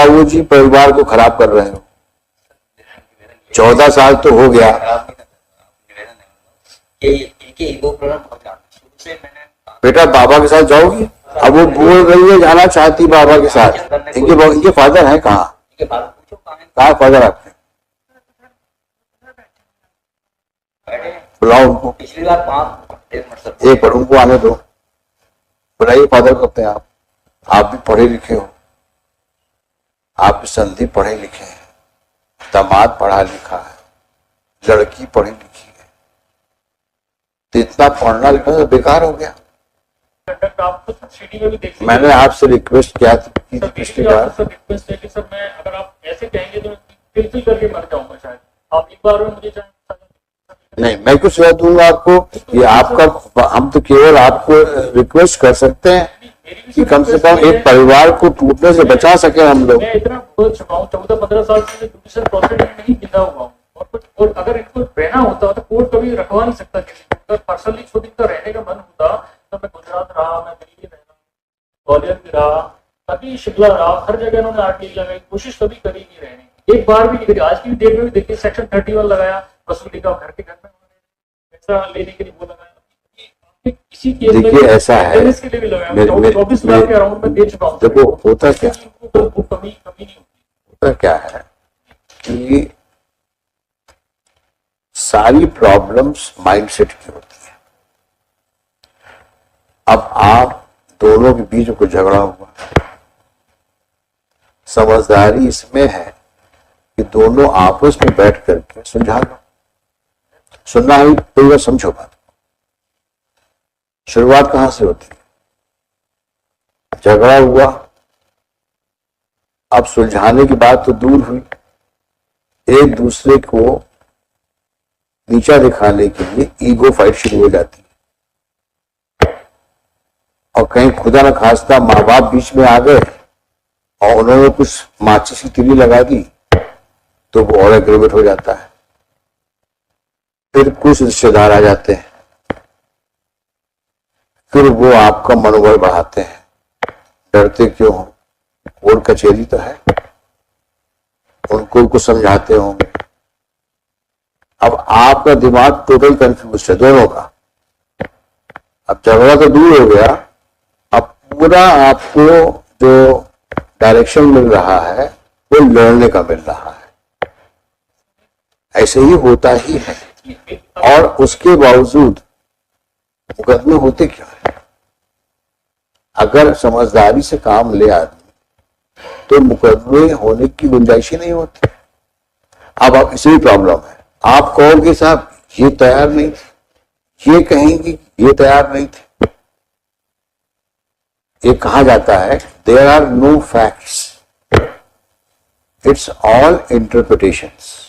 बाबूजी परिवार को खराब कर रहे हो। 14 साल तो हो गया। बेटा बाबा के साथ जाओगी? अब वो बोल रही है जाना चाहती बाबा के साथ। इनके फादर हैं कहाँ? कहाँ फादर आपके? बुलाओ उनको। पिछली बार एक बार उनको आने दो। बुलाइए फादर करते हैं आप भी पढ़े लिखे हो, आप भी संधि पढ़े लिखे हैं, दामाद पढ़ा लिखा है, लड़की पढ़ी लिखी है, तो इतना पढ़ना लिखना तो बेकार हो गया। मैंने आपसे रिक्वेस्ट किया था पिछली बार। रिक्वेस्ट है कि सर मैं अगर आप ऐसे कहेंगे तो फिर करके मर जाऊंगा शायद। आप एक बार में मुझे नहीं, मैं कुछ सलाह दूंगा आपको। ये आपका, हम तो केवल आपको रिक्वेस्ट कर सकते हैं कि कम से कम एक परिवार को टूटने से बचा सके हम लोग। मैं इतना बोल चुका हूँ, 14-15 साल से जुडिशियल प्रोसेस में नहीं गिना हुआ हूँ, और अगर इनको रहना होता तो कोर्ट कभी रखवा नहीं सकता किसी को। अगर पर्सनली खुद इनका रहने का मन होता तो मैं गुजरात रहा, मैं दिल्ली रहा, ग्वालियर भी रहा, कभी शिमला रहा, हर जगह इन्होंने आरटीआई लगाई, कोशिश कभी करी नहीं रहने की, एक बार भी नहीं करी। आज की डेट में भी देखिए सेक्शन 31 लगाया वसूली का, घर के घर में पैसा लेने के लिए वो लगाया। किसी केस में देखिए ऐसा है, 24 लाख के अराउंड में दे चुका हूँ। देखो होता क्या, कमी नहीं होती। होता क्या है कि सारी प्रॉब्लम्स माइंडसेट की होती है। अब आप दोनों के बीच कोई झगड़ा हुआ, समझदारी इसमें है कि दोनों आपस में बैठ करके सुलझा लो। सुनना है तो समझो बात। शुरुआत कहां से होती है? झगड़ा हुआ, अब सुलझाने की बात तो दूर हुई, एक दूसरे को नीचा दिखाने के लिए ईगो फाइट शुरू हो जाती है। और कहीं खुदा न खास्ता माँ बाप बीच में आ गए और उन्होंने कुछ माचिस की तिल्ली लगा दी तो वो और एग्रीमेंट हो जाता है। फिर कुछ रिश्तेदार आ जाते हैं, फिर वो आपका मनोबल बढ़ाते हैं। डरते क्यों हो? कोर्ट कचहरी तो है, उनको समझाते होंगे। अब आपका दिमाग टोटल कंफ्यूज है दोनों का। अब झगड़ा तो दूर हो गया, अब पूरा आपको जो डायरेक्शन मिल रहा है वो लड़ने का मिल रहा है। ऐसे ही होता ही है। और उसके बावजूद मुकदमे होते क्या है? अगर समझदारी से काम ले आदमी तो मुकदमे होने की गुंजाइश ही नहीं होती। अब आप इसी प्रॉब्लम है, आप कहोगे साहब ये तैयार नहीं थे, ये कहेंगे ये तैयार नहीं थे। ये कहा जाता है there are no facts, it's all interpretations.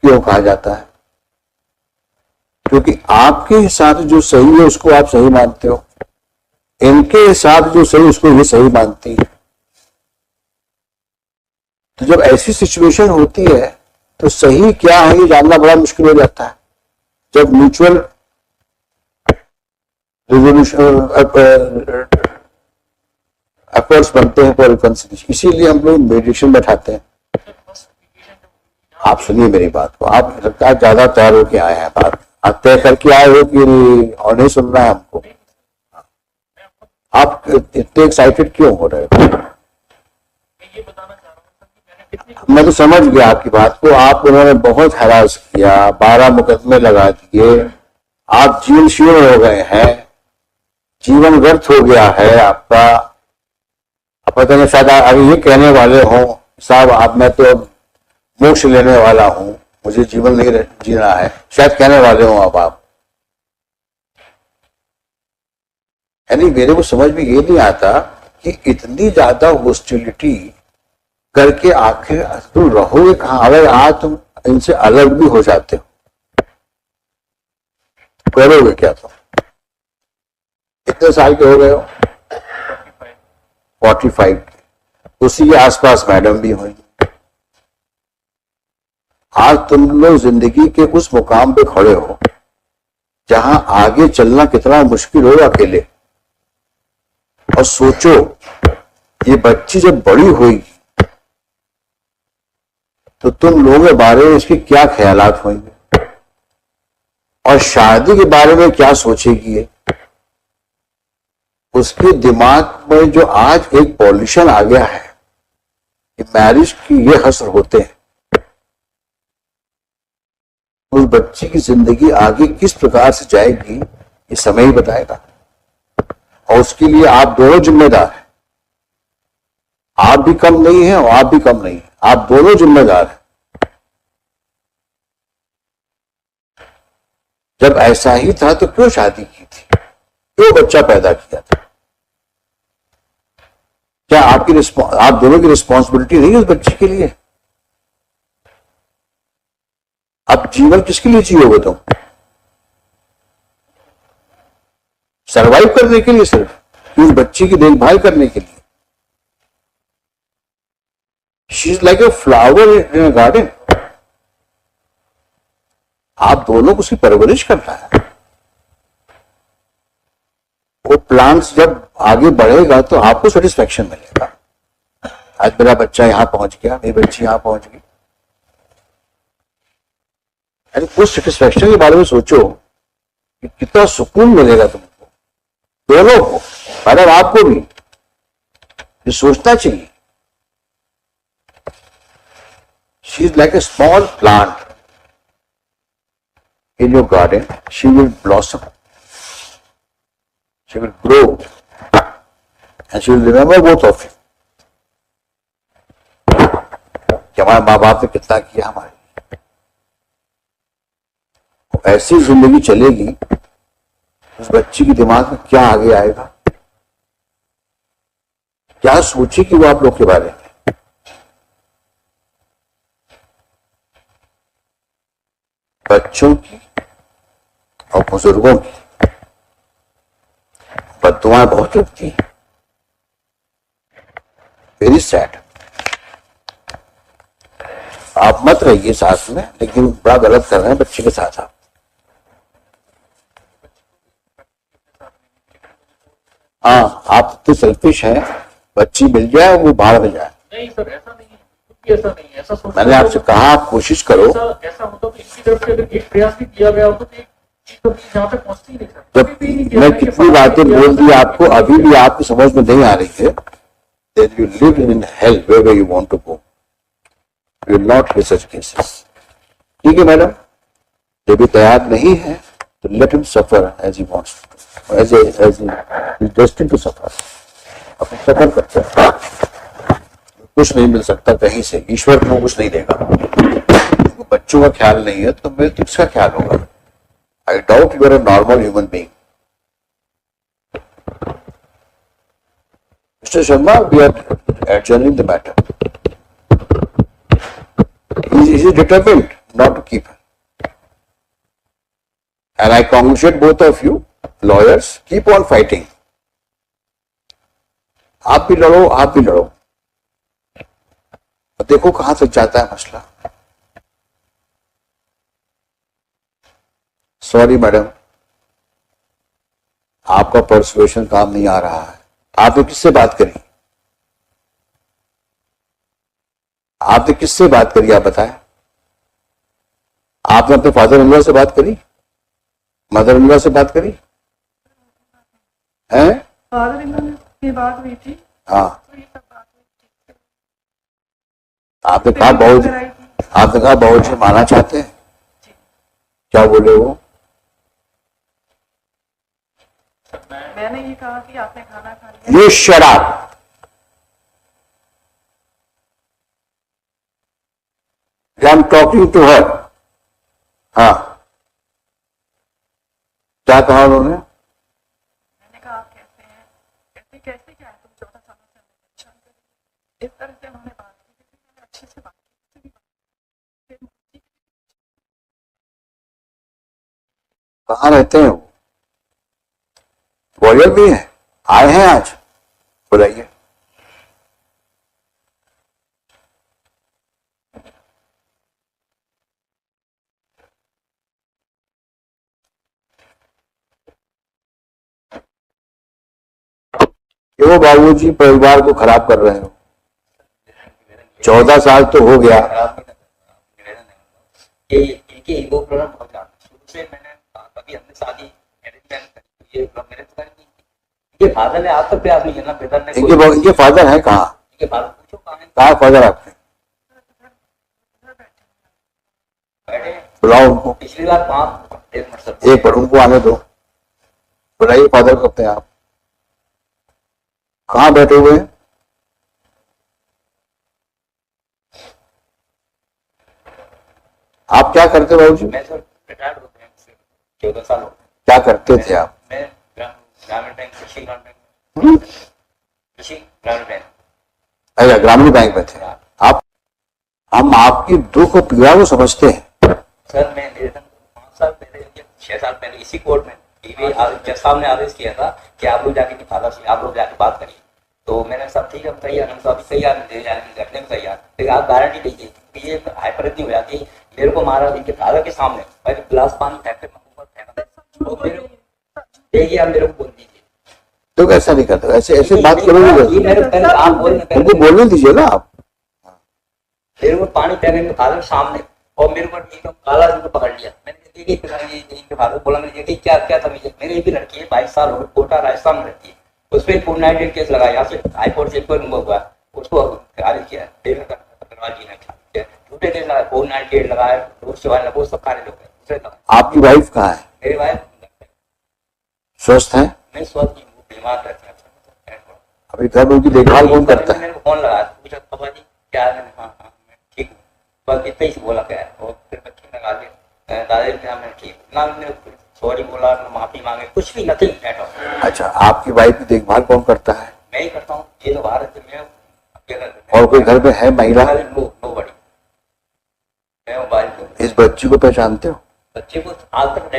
क्यों कहा जाता है? क्योंकि आपके हिसाब से जो सही है उसको आप सही मानते हो, इनके हिसाब से जो सही उसको ये सही मानती है। तो जब ऐसी सिचुएशन होती है तो सही क्या है ये जानना बड़ा मुश्किल हो जाता है। जब म्यूचुअल रिजोल्यूशन एफर्ट्स बनते हैं फॉर रिकंसिलिएशन, इसीलिए हम लोग मेडिटेशन बैठाते हैं। आप सुनिए मेरी बात को, आप लगता है ज्यादा तैयार होके आए हैं, बात आप तय करके आए हो कि और नहीं सुनना है हमको। आप इतने एक्साइटेड क्यों हो रहे हो? मैं तो समझ गया आपकी बात को। आप उन्होंने बहुत हैरास किया, 12 मुकदमे लगा दिए, आप जीवन शून्य हो गए हैं, जीवन व्यर्थ हो गया है आपका। आप पता नहीं शायद अभी ये कहने वाले हो साहब आप, मैं तो अब मोक्ष लेने वाला हूं, मुझे जीवन नहीं जीना है, शायद कहने वाले हो अब आप। यानी मेरे को समझ में ये नहीं आता कि इतनी ज्यादा हॉस्टिलिटी करके आखिर तुम रहोगे कहां? अगर आज तुम इनसे अलग भी हो जाते हो करोगे क्या? तुम कितने साल के हो गए हो? 45। उसी के आसपास मैडम भी हुई। आज तुम लोग जिंदगी के उस मुकाम पे खड़े हो जहां आगे चलना कितना मुश्किल हो अकेले। और सोचो ये बच्ची जब बड़ी होगी तो तुम लोगों के बारे में इसके क्या ख्यालात होंगे और शादी के बारे में क्या सोचेगी ये, उसके दिमाग में जो आज एक पॉल्यूशन आ गया है कि मैरिज की ये हसर होते हैं, उस बच्ची की जिंदगी आगे किस प्रकार से जाएगी ये समय ही बताएगा। और उसके लिए आप दोनों जिम्मेदार हैं। आप भी कम नहीं है और आप भी कम नहीं है, आप दोनों जिम्मेदार हैं। जब ऐसा ही था तो क्यों शादी की थी, क्यों बच्चा पैदा किया था? क्या आप दोनों की रिस्पॉन्सिबिलिटी नहीं है उस बच्चे के लिए? अब जीवन किसके लिए जियोगे तुम? सरवाइव करने के लिए सिर्फ, कि उस बच्चे की देखभाल करने के लिए? She is like a flower in a garden. आप दोनों को उसकी परवरिश करना है। वो प्लांट्स जब आगे बढ़ेगा तो आपको सेटिस्फेक्शन मिलेगा। आज मेरा बच्चा यहां पहुंच गया, मेरी बच्ची यहां पहुंच गई, यानी उस सेटिस्फेक्शन के बारे में सोचो कि कितना सुकून मिलेगा तुमको, दोनों को, मैडम आपको भी ये सोचना चाहिए। She is like a small plant in your garden. She will blossom, she will grow, and she will remember both of you कि हमारे माँ बाप ने कितना किया हमारे लिए। ऐसी जिंदगी चलेगी, उस बच्ची के दिमाग में क्या आगे आएगा, क्या सोचेगी वो आप लोग के बारे में। बच्चों की और बुजुर्गों की बद्दुआएं बहुत लगती हैं। Very sad. आप मत रहिए साथ में, लेकिन बड़ा गलत कर रहे हैं बच्चे के साथ आप। हाँ, आप तो सेल्फिश हैं, बच्ची मिल जाए वो बाहर में जाए। नहीं सर, ऐसा नहीं है, कुछ भी ऐसा नहीं है। ऐसा सोचना मैंने आपसे कहा आप कोशिश करो। ऐसा होता तो इनकी तरफ से अगर एक प्रयास भी किया गया होता तो एक चीज तो जहाँ तक पहुंचती ही नहीं सर। जब कभी भी नहीं किया मैं मैंने कि कितनी बात बातें किया बोल दी था। आपको, अभी भी आपकी समझ में नहीं आ रही है। Then you live in hell wherever you want to go. You will not hear such cases. ठीक है मैडम, जब भी तैयार नहीं है तो let him suffer as he wants to, as he is destined to suffer. अपने सफर करते हैं। कुछ नहीं मिल सकता कहीं से, ईश्वर को कुछ नहीं देगा। बच्चों का ख्याल नहीं है तो मैं किसका ख्याल होगा? I doubt you are a normal human being. Mr. Sharma, we are adjourning the matter. He is determined not to keep her. And I congratulate both of you, lawyers, keep on fighting. आप भी लड़ो, आप भी लड़ो। और देखो कहां तक जाता है मसला। सॉरी मैडम, आपका परसुएशन काम नहीं आ रहा है। आपने किससे बात करी? आपने किससे बात करी आप बताएं? आपने अपने फादर इन लॉ से बात करी, मदर इन लॉ से बात करी है? फादर इन लॉ की बात हुई थी। हाँ, तो ये सब बात हुई थी। आपने कहा बहुत जी माना चाहते हैं। क्या बोले वो? मैंने ये कहा कि आपने खाना खा लिया। You shut up. I'm talking to her. हाँ, क्या कहा उन्होंने? मैंने कहा आप कैसे हैं, कैसे कैसे क्या है, तुम 14 सालों से हमें परेशान कर रही हो। इस तरह से उन्होंने बात की थी, मैंने अच्छे से बात की थी। कहाँ रहते हैं वो? ग्वालियर भी है, आए हैं आज? बुलाइए। ये वो क्यों बाबूजी परिवार को खराब कर रहे हो? 14 साल तो हो गया। खराब नहीं करता, निवेदन है कि इनकी ईगो प्रॉब्लम बहुत ज्यादा शुरू से। मैंने कभी हमने शादी अरेंजमेंट करी, ये मेरे तो नहीं, इनके फादर ने आज तक प्रयास नहीं किया, ब्रदर ने। इनके फादर है कहाँ? इनके फादर पूछो कहाँ है, कहाँ फादर आपके? बैठे बुलाओ उनको, पिछली बार 5 मिनट सब एक बार उनको आने दो। बुलाइए फादर को अपने आप। कहाँ बैठे हुए हैं? आप क्या करते हो बाबूजी? मैं सर रिटायर्ड होते हैं, 14 साल हो गए। क्या करते थे आप? मैं ग्रामीण बैंक, कृषि ग्रामीण बैंक, हम्म? कृषि ग्रामीण बैंक। अच्छा, ग्रामीण बैंक में थे आप। हम आपकी दुख और पीड़ा को समझते हैं। सर मैं निवेदन 5 साल पहले, 6 साल पहले इसी कोर्ट में जज साहब ने आदेश किया था कि आप लोग जाके फादर से आप लोग जाके बात करिए। तो मैंने सब ठीक है, हम तैयार, हम तो अभी तैयार दे जाने करने में तैयार, लेकिन आप गारंटी दीजिए कि ये हाइपर इतनी हो जाती है। मेरे को मारा इनके फादर के सामने, मैं गिलास पानी फेंकते ऊपर फेंका, तो देखिए आप मेरे को बोल दीजिए। तो कैसा नहीं करते? ऐसे ऐसे बात करोगे? आप उनको बोलने दीजिए ना आप। मेरे को पानी फेंकने के फादर के सामने, और मेरे को एकदम काला रंग पकड़ लिया। मैंने देखिए पिताजी इनके फादर बोला, मैंने देखिए क्या क्या तमीज है। मेरी भी लड़की है, 22 साल हो गए, कोटा राजस्थान में रहती है, उस पर 498 केस लगाया, यहाँ से हाईकोर्ट से हुआ, उसको खारिज किया, झूठे केस लगाए, 498 लगाए, वो सब खारिज हो गए, दूसरे लगाए। आपकी वाइफ कहाँ है? मेरी वाइफ स्वस्थ है? मैं स्वस्थ हूँ, बीमार रहती है। अभी घर में उनकी देखभाल कौन करता है? मैंने फोन लगाया, पूछा पापा जी क्या है? मैंने हाँ मैं ठीक हूँ, बस इतना ही बोला क्या है। और फिर बच्चे लगा दिया, दादाजी क्या मैं ठीक ना, मैंने सॉरी बोला, माफी मांगे, कुछ भी नथिंग। अच्छा, आपकी वाइफ की देखभाल कौन करता है? मैं ही करता हूँ, ये तो बाहर है, मैं और कोई घर में है महिला? नो बड़ी, मैं मोबाइल को। इस बच्ची को पहचानते हो? बच्चे को आज तक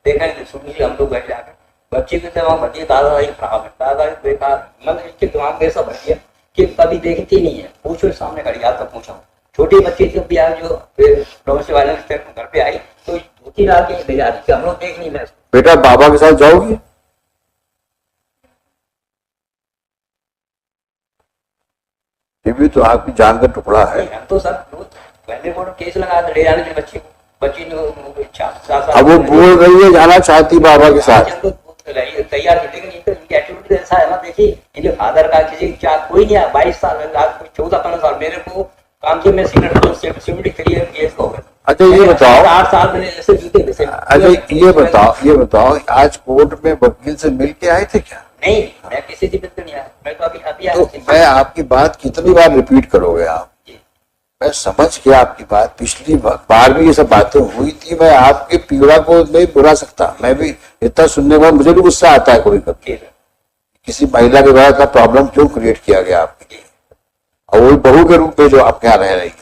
देखा नहीं, सुनी हम लोग बैठ जाकर बच्चे के दिमाग भर दादाजी खराब है, दादाजी बेकार, मतलब इसके दिमाग में ऐसा भर गया कि कभी देखती नहीं है। पूछो सामने खड़ी, आज तक पूछा, छोटी बच्ची जब भी आई, जो डोमेस्टिक वायलेंस घर पे आई तो धोती डाल के भेजा दी, हम लोग देख नहीं रहे। बेटा बाबा के साथ जाओगी? ये भी तो आपकी जान का टुकड़ा है। हम तो सर पहले को केस लगा ले जाने के बच्ची को, बच्ची ने इच्छा। अब वो बोल रही है जाना चाहती बाबा के साथ, तैयार है, लेकिन इनकी एटीट्यूड ऐसा है ना। देखिए इनके फादर का किसी क्या कोई नहीं है, 22 साल 14-15 साल मेरे को काम से मैं सिक्योरिटी क्लियर केस हो गया। अच्छा ये बताओ, 8 साल मैंने ऐसे जीते वैसे। अच्छा ये बताओ आज कोर्ट में वकील से मिल के आए थे क्या? नहीं, मैं किसी से मिलकर नहीं आया, मैं तो अभी तो मैं आपकी बात कितनी बार रिपीट करोगे आप? मैं समझ गया आपकी बात, पिछली बार भी ये सब बातें हुई थी। मैं आपकी पीड़ा को नहीं बुला सकता, मैं भी इतना सुनने के बाद मुझे भी गुस्सा आता है कभी कभी, किसी महिला के द्वारा का प्रॉब्लम क्यों क्रिएट किया गया आपके लिए, और वही बहू के रूप में जो आपके यहाँ रह रही है,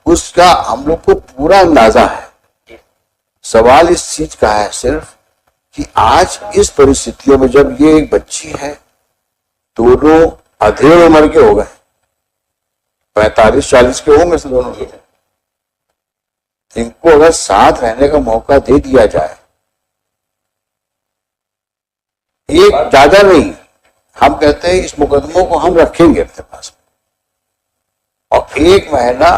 उसका हम लोग को पूरा अंदाजा है। सवाल इस चीज का है सिर्फ कि आज इस परिस्थितियों में जब ये एक बच्ची है, दोनों अधेड़ उम्र के हो गए, 45-40 के होंगे से दोनों, इनको अगर साथ रहने का मौका दे दिया जाए, एक ज्यादा नहीं, हम कहते हैं इस मुकदमों को हम रखेंगे अपने पास में, और 1 महीना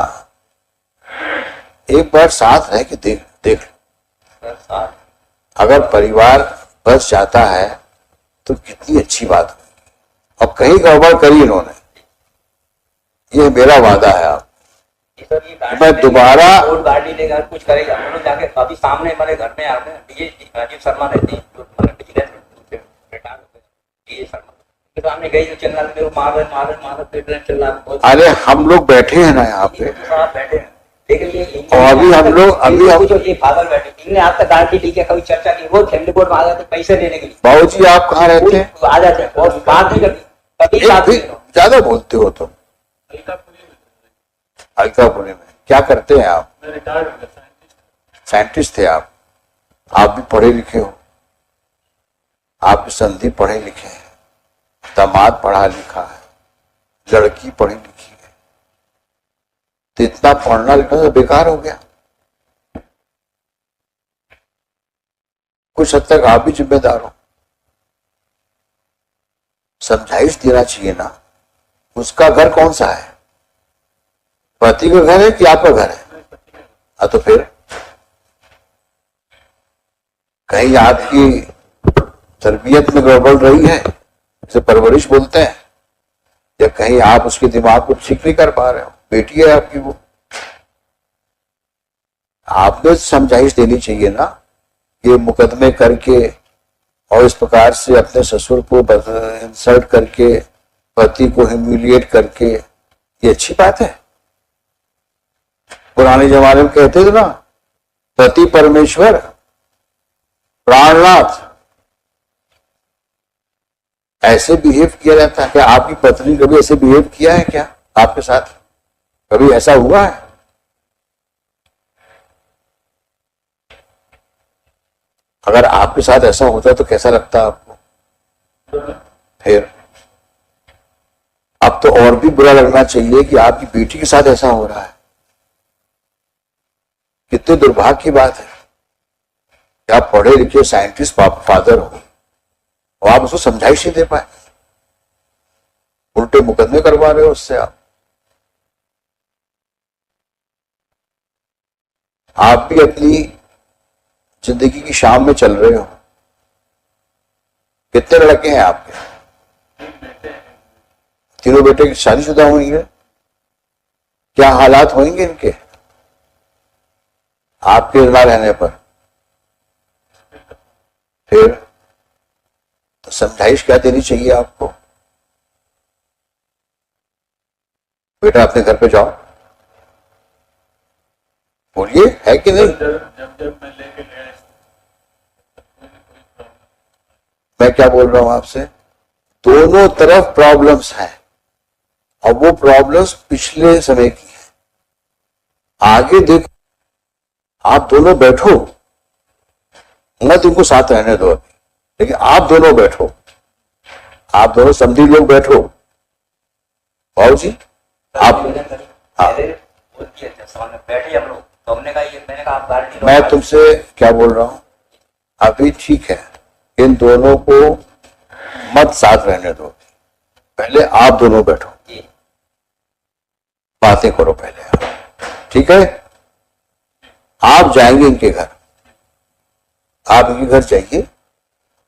एक बार साथ रह के देख लो। अगर परिवार बच जाता है तो कितनी अच्छी बात है। और कहीं गड़बड़ करी इन्होंने, ये मेरा वादा है आप, मैं दोबारा गाड़ी लेगा कुछ करेगा, हम लोग जाके अभी सामने हमारे घर में आते हैं, डीजे राजीव शर्मा रहते हैं, डीजे शर्मा के सामने गई जो चिल्ला रहे, मार चिल्ला। अरे हम लोग बैठे हैं ना यहाँ पे, बैठे हैं, लेकिन ये और अभी हम ये फादर बैठे, इनने आज तक गारंटी दी है, कभी चर्चा की, वो फैमिली कोर्ट में आ जाते पैसे लेने के लिए। बाबूजी आप कहाँ रहते हैं? आ जाते हैं और बात नहीं करती, कभी बात नहीं करते। ज्यादा बोलते हो तुम। अलकापुरी में क्या करते हैं आप? साइंटिस्ट थे आप भी पढ़े लिखे हो, आप भी संधि पढ़े लिखे हैं, दामाद पढ़ा लिखा है, लड़की पढ़ी लिखी है, तो इतना पढ़ना लिखना तो बेकार हो गया। कुछ हद तक आप भी जिम्मेदार हो। समझाइश देना चाहिए ना। उसका घर कौन सा है? पति का घर है कि आपका घर है? तो फिर कहीं आपकी तरबियत में गड़बड़ रही है, इसे परवरिश बोलते हैं, या कहीं आप उसके दिमाग को ठीक नहीं कर पा रहे हो। बेटी है आपकी, वो आपने समझाइश देनी चाहिए ना। ये मुकदमे करके और इस प्रकार से अपने ससुर को इंसल्ट करके, पति को ह्यूमिलिएट करके, ये अच्छी बात है? पुराने जमाने में कहते थे ना, पति परमेश्वर प्राणनाथ। ऐसे बिहेव किया जाता है क्या? आपकी पत्नी कभी ऐसे बिहेव किया है क्या आपके साथ? कभी ऐसा हुआ है? अगर आपके साथ ऐसा होता तो कैसा लगता आपको? फिर अब तो और भी बुरा लगना चाहिए कि आपकी बेटी के साथ ऐसा हो रहा है। कितने दुर्भाग्य की बात है कि आप पढ़े लिखे साइंटिस्ट फादर हो और आप उसको समझाइश नहीं दे पाए, उल्टे मुकदमे करवा रहे हो उससे। आप भी अपनी जिंदगी की शाम में चल रहे हो। कितने लड़के हैं आपके? तीनों बेटे की शादीशुदा होंगे। क्या हालात होंगे इनके आपके ना रहने पर? फिर तो समझाइश क्या देनी चाहिए आपको? बेटा अपने घर पे जाओ, बोलिए, है कि नहीं? जब मैं लेके गया मैं क्या बोल रहा हूं आपसे, दोनों तरफ प्रॉब्लम्स हैं और वो प्रॉब्लम्स पिछले समय की है। आगे देखो, आप दोनों बैठो, मैं तुमको साथ रहने दो अभी, लेकिन आप दोनों बैठो, आप दोनों समझी लोग बैठो। बाबू जी आप, हाँ, बैठे हम लोग, तो हमने कहा ये, मैंने कहा आप गारंटी। मैं तुमसे क्या बोल रहा हूं, अभी ठीक है, इन दोनों को मत साथ रहने दो, पहले आप दोनों बैठो, बातें करो पहले, ठीक है? आप जाएंगे इनके घर, आप इनके घर जाइए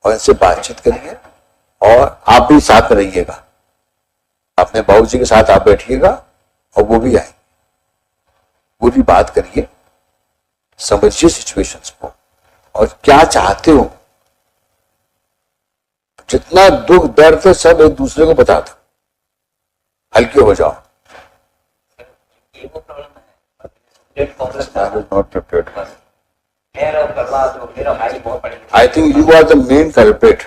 और इनसे बातचीत करिए और आप भी साथ में रहिएगा। अपने बाबू जी के साथ आप बैठिएगा और वो भी आएंगे, पूरी बात करिए, समझिए सिचुएशंस को और क्या चाहते हो। जितना दुख दर्द है सब एक दूसरे को बता दो, हल्के हो जाओ। ये वो प्रॉब्लम है, Not prepared. मेरा करवा दो, मेरा भाई बहुत बड़ी। I think you are the main culprit.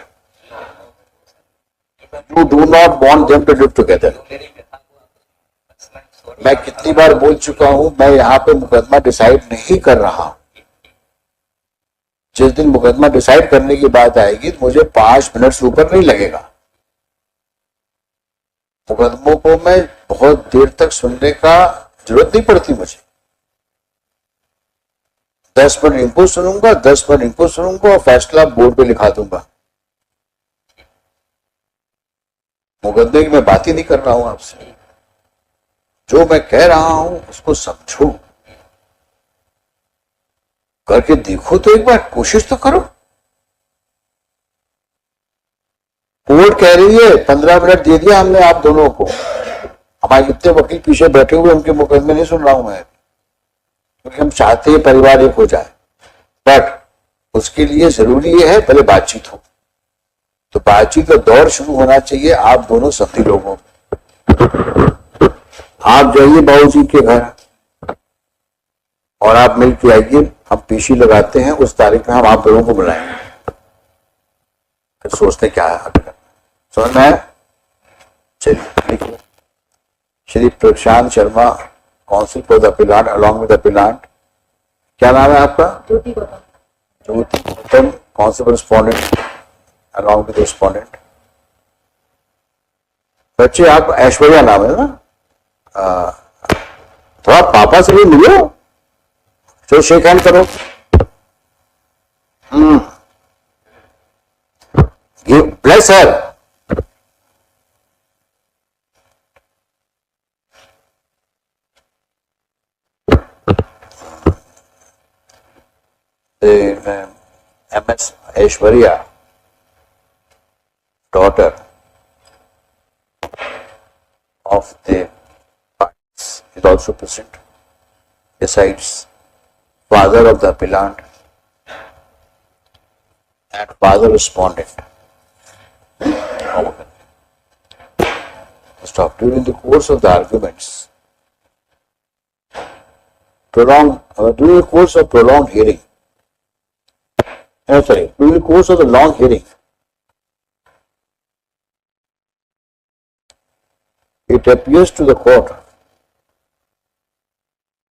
You do not want them to live together. मैं कितनी बार बोल चुका हूं, मैं यहाँ पे मुकदमा डिसाइड नहीं कर रहा हूं। जिस दिन मुकदमा डिसाइड करने की बात आएगी तो मुझे 5 मिनट से ऊपर नहीं लगेगा। मुकदमों को मैं बहुत देर तक सुनने का जरूरत नहीं पड़ती मुझे। 10 मिनट इनको सुनूंगा, 10 मिनट इनको सुनूंगा और फैसला बोर्ड पे लिखा दूंगा। मुकदमे की मैं बात ही नहीं कर रहा हूं आपसे। जो मैं कह रहा हूं उसको समझो, करके देखो तो एक बार, कोशिश तो करो। कोर्ट कह रही है 15 मिनट दे दिया हमने आप दोनों को। हमारे कितने वकील पीछे बैठे हुए, उनके मुकदमे नहीं सुन रहा हूं मैं, क्योंकि हम चाहते हैं परिवार एक हो जाए, बट उसके लिए जरूरी ये है पहले बातचीत हो। तो बातचीत का दौर शुरू होना चाहिए आप दोनों सभी लोगों। आप जाइए बाबू जी के घर और आप मिल के आइए, हम पीसी लगाते हैं, उस तारीख में हम आप दोनों को बुलाएंगे, फिर सोचते क्या है आगे। समझ में आया? चलिए लिखिए, Shri Prashant Sharma, counsel for the appellant along with appellant. क्या नाम है आपका? Jyoti Gautam, counsel respondent along with respondent. बच्चे आप ऐश्वर्या नाम है ना? थोड़ा पापा से भी मिलो, चलो शेक हैंड करो। Bless her. the MS Aishwarya, daughter of the parties, is also present, besides father of the appellant and father respondent. Stop. During the course of the arguments, during the course of prolonged hearing, during the course of the long hearing, it appears to the court